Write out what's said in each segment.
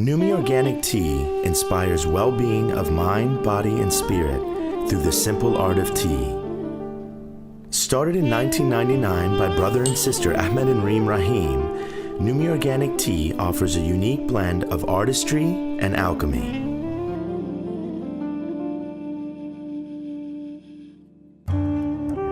Numi Organic Tea inspires well-being of mind, body, and spirit through the simple art of tea. Started in 1999 by brother and sister Ahmed and Reem Rahim, Numi Organic Tea offers a unique blend of artistry and alchemy.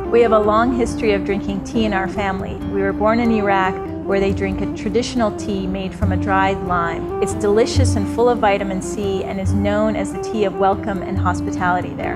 We have a long history of drinking tea in our family. We were born in Iraq, where they drink a traditional tea made from a dried lime. It's delicious and full of vitamin C and is known as the tea of welcome and hospitality there.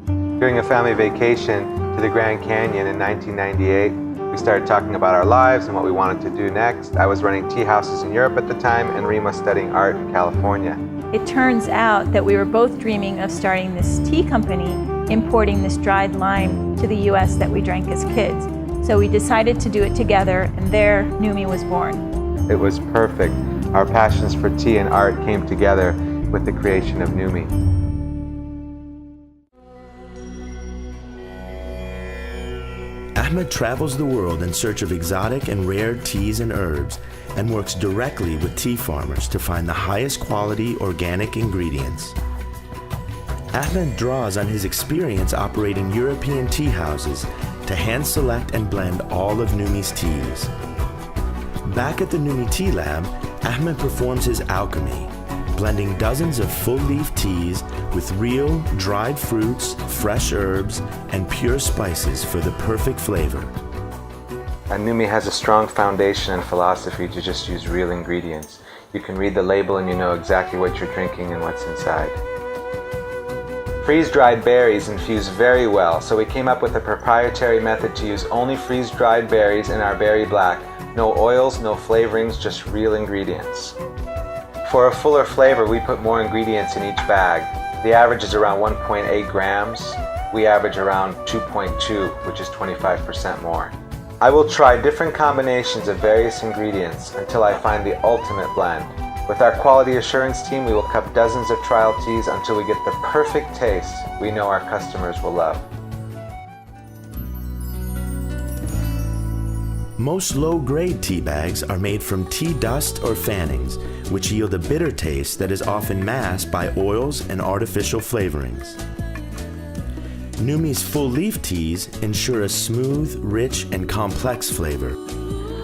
During a family vacation to the Grand Canyon in 1998, we started talking about our lives and what we wanted to do next. I was running tea houses in Europe at the time, and Reem was studying art in California. It turns out that we were both dreaming of starting this tea company, importing this dried lime to the US that we drank as kids. So we decided to do it together, and there Numi was born. It was perfect. Our passions for tea and art came together with the creation of Numi. Ahmed travels the world in search of exotic and rare teas and herbs and works directly with tea farmers to find the highest quality organic ingredients. Ahmed draws on his experience operating European tea houses to hand select and blend all of Numi's teas. Back at the Numi Tea Lab, Ahmed performs his alchemy, blending dozens of full-leaf teas with real, dried fruits, fresh herbs, and pure spices for the perfect flavor. Numi has a strong foundation and philosophy to just use real ingredients. You can read the label and you know exactly what you're drinking and what's inside. Freeze-dried berries infuse very well, so we came up with a proprietary method to use only freeze-dried berries in our berry black. No oils, no flavorings, just real ingredients. For a fuller flavor, we put more ingredients in each bag. The average is around 1.8 grams. We average around 2.2, which is 25% more. I will try different combinations of various ingredients until I find the ultimate blend. With our quality assurance team, we will cup dozens of trial teas until we get the perfect taste we know our customers will love. Most low-grade tea bags are made from tea dust or fannings, which yield a bitter taste that is often masked by oils and artificial flavorings. Numi's full-leaf teas ensure a smooth, rich, and complex flavor.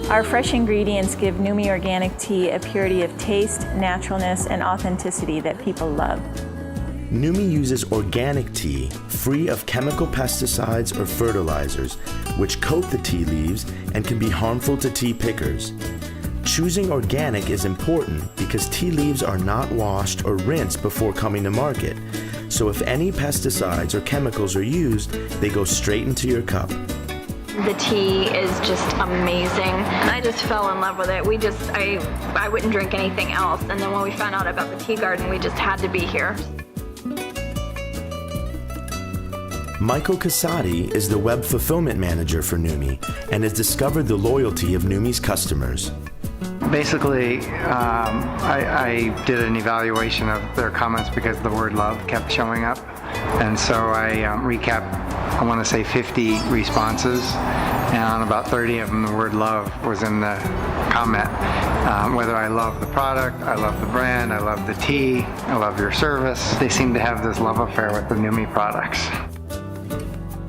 Our fresh ingredients give Numi Organic Tea a purity of taste, naturalness, and authenticity that people love. Numi uses organic tea, free of chemical pesticides or fertilizers, which coat the tea leaves and can be harmful to tea pickers. Choosing organic is important because tea leaves are not washed or rinsed before coming to market. So if any pesticides or chemicals are used, they go straight into your cup. The tea is just amazing. I just fell in love with it. I wouldn't drink anything else. And then when we found out about the tea garden, we just had to be here. Michael Casati is the web fulfillment manager for Numi and has discovered the loyalty of Numi's customers. Basically, I did an evaluation of their comments because the word love kept showing up. And so I recapped, I want to say 50 responses, and on about 30 of them the word love was in the comment. Whether I love the product, I love the brand, I love the tea, I love your service. They seem to have this love affair with the Numi products.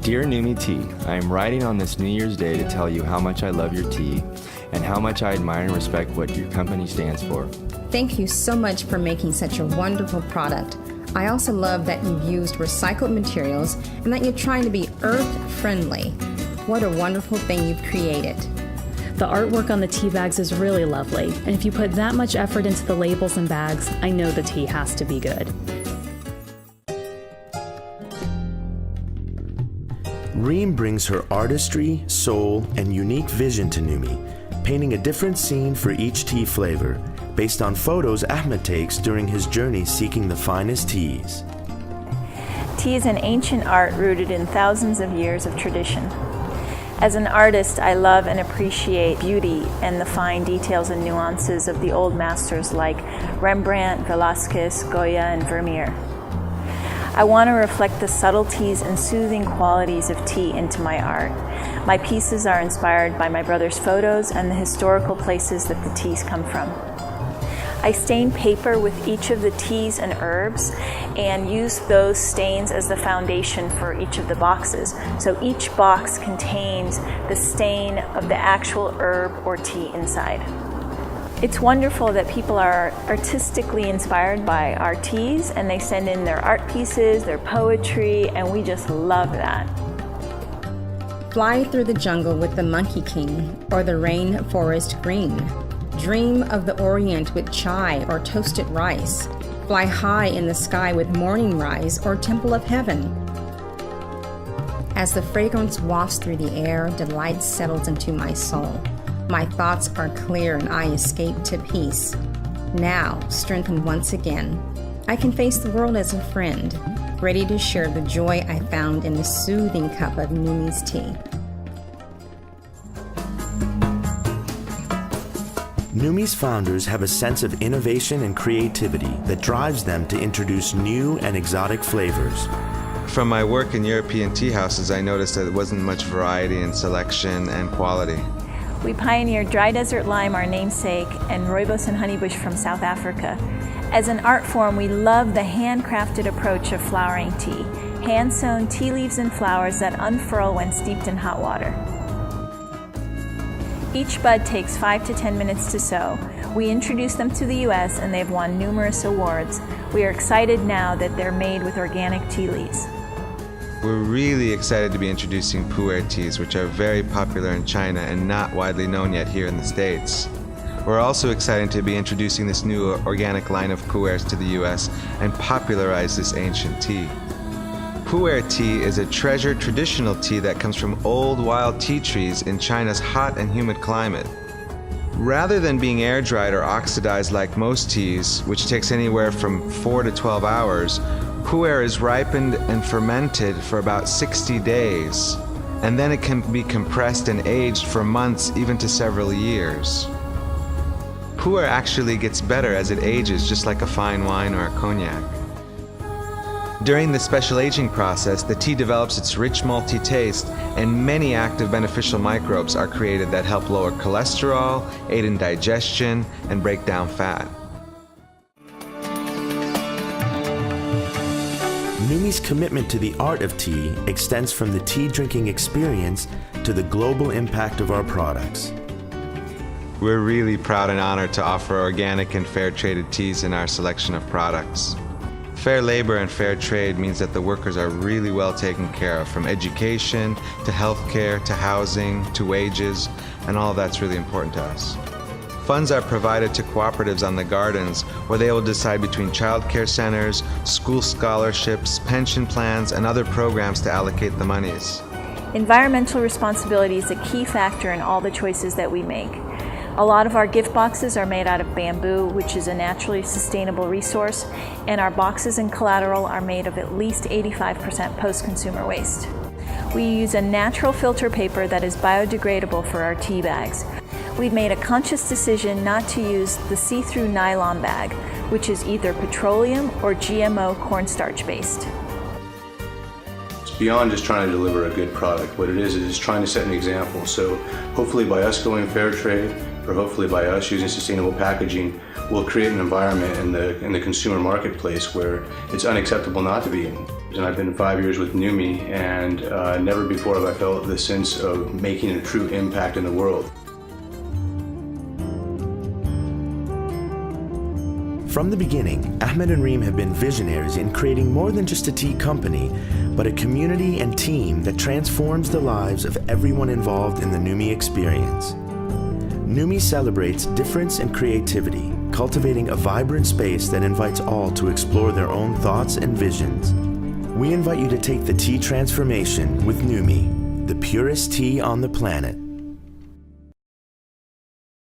Dear Numi Tea, I am writing on this New Year's Day to tell you how much I love your tea and how much I admire and respect what your company stands for. Thank you so much for making such a wonderful product. I also love that you've used recycled materials and that you're trying to be earth-friendly. What a wonderful thing you've created. The artwork on the tea bags is really lovely, and if you put that much effort into the labels and bags, I know the tea has to be good. Reem brings her artistry, soul, and unique vision to Numi, painting a different scene for each tea flavor, based on photos Ahmed takes during his journey seeking the finest teas. Tea is an ancient art rooted in thousands of years of tradition. As an artist, I love and appreciate beauty and the fine details and nuances of the old masters like Rembrandt, Velázquez, Goya, and Vermeer. I want to reflect the subtleties and soothing qualities of tea into my art. My pieces are inspired by my brother's photos and the historical places that the teas come from. I stain paper with each of the teas and herbs and use those stains as the foundation for each of the boxes. So each box contains the stain of the actual herb or tea inside. It's wonderful that people are artistically inspired by our teas and they send in their art pieces, their poetry, and we just love that. Fly through the jungle with the Monkey King or the rainforest green. Dream of the Orient with chai or toasted rice. Fly high in the sky with morning rise or temple of heaven. As the fragrance wafts through the air, delight settles into my soul. My thoughts are clear and I escape to peace. Now, strengthened once again, I can face the world as a friend, ready to share the joy I found in the soothing cup of Numi's tea. Numi's founders have a sense of innovation and creativity that drives them to introduce new and exotic flavors. From my work in European tea houses, I noticed that there wasn't much variety in selection and quality. We pioneered dry desert lime, our namesake, and rooibos and honeybush from South Africa. As an art form, we love the handcrafted approach of flowering tea, hand-sewn tea leaves and flowers that unfurl when steeped in hot water. Each bud takes 5 to 10 minutes to sow. We introduced them to the US and they've won numerous awards. We are excited now that they're made with organic tea leaves. We're really excited to be introducing Pu-erh teas, which are very popular in China and not widely known yet here in the States. We're also excited to be introducing this new organic line of Pu-erhs to the US and popularize this ancient tea. Pu-erh tea is a treasured traditional tea that comes from old wild tea trees in China's hot and humid climate. Rather than being air-dried or oxidized like most teas, which takes anywhere from 4 to 12 hours, Pu-erh is ripened and fermented for about 60 days, and then it can be compressed and aged for months, even to several years. Pu-erh actually gets better as it ages, just like a fine wine or a cognac. During the special aging process, the tea develops its rich malty taste, and many active beneficial microbes are created that help lower cholesterol, aid in digestion, and break down fat. Numi's commitment to the art of tea extends from the tea drinking experience to the global impact of our products. We're really proud and honored to offer organic and fair traded teas in our selection of products. Fair labor and fair trade means that the workers are really well taken care of, from education to healthcare to housing to wages, and all of that's really important to us. Funds are provided to cooperatives on the gardens where they will decide between child care centers, school scholarships, pension plans, and other programs to allocate the monies. Environmental responsibility is a key factor in all the choices that we make. A lot of our gift boxes are made out of bamboo, which is a naturally sustainable resource, and our boxes and collateral are made of at least 85% post-consumer waste. We use a natural filter paper that is biodegradable for our tea bags. We've made a conscious decision not to use the see-through nylon bag, which is either petroleum or GMO cornstarch based. It's beyond just trying to deliver a good product. What it is trying to set an example. So hopefully by us going fair trade, or hopefully by us using sustainable packaging, we'll create an environment in the consumer marketplace where it's unacceptable not to be in. And I've been 5 years with Numi, and never before have I felt the sense of making a true impact in the world. From the beginning, Ahmed and Reem have been visionaries in creating more than just a tea company, but a community and team that transforms the lives of everyone involved in the Numi experience. Numi celebrates difference and creativity, cultivating a vibrant space that invites all to explore their own thoughts and visions. We invite you to take the tea transformation with Numi, the purest tea on the planet.